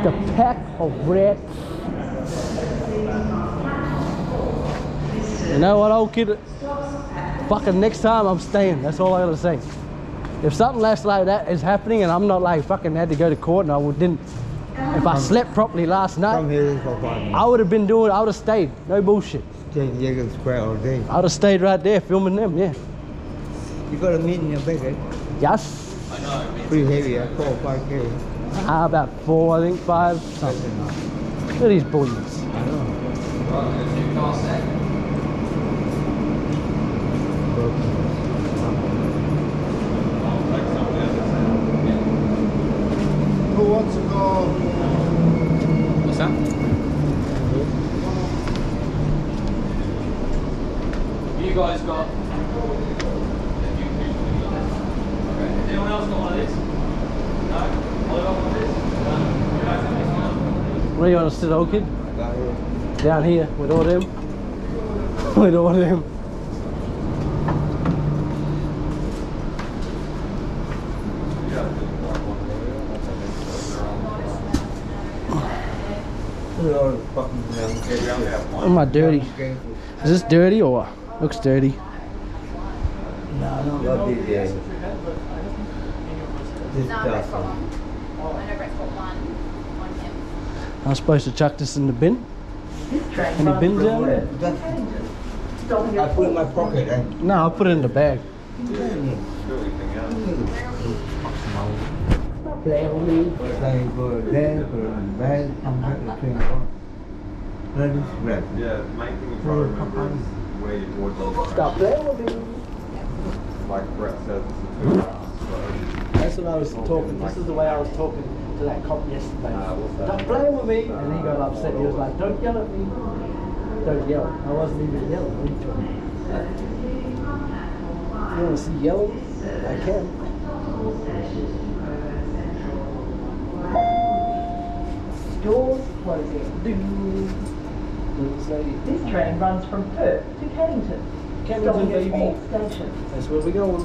The pack of rats. You know what, old kid? Fucking next time I'm staying. That's all I gotta say. If something less like that is happening and I'm not like fucking had to go to court and I didn't, if I slept properly last night, I would have been doing, I would have stayed. No bullshit. Stay in Jacob Square all day. I would have stayed right there filming them, yeah. You got a meat in your bag, right? Yes. I know. Pretty heavy, 4 or 5K. About 4, I think, 5, something. Look at these bullies. I know. Who wants to go? What's that? You guys got. Okay. Anyone else got one of these? No? Oliver, one of these? Where you want to sit, old kid? Down here with all them. With all them. Am I dirty? Is this dirty or what? Looks dirty. No, not this yet. This No, Brett's got one. I know Brett's got one on him. I'm supposed to chuck this in the bin? Any bins down there? I put it in my pocket and No, I'll put it in the bag. play with me. Play for there, for bag, I'm not the thing on. That is red. Yeah, the main thing you try to remember is where your board Stop playing with me. like Brett said, it's a 2 hours. That's what I was talking. This is the way I was talking to that cop yesterday. Stop playing with me. And he got upset. He was like, don't yell at me. Don't yell. I wasn't even yelling. What are you talking about? You want to see yelling? I can. Doors closing. This train runs from Perth to Cannington. Cannington, baby. Station. That's where we're going.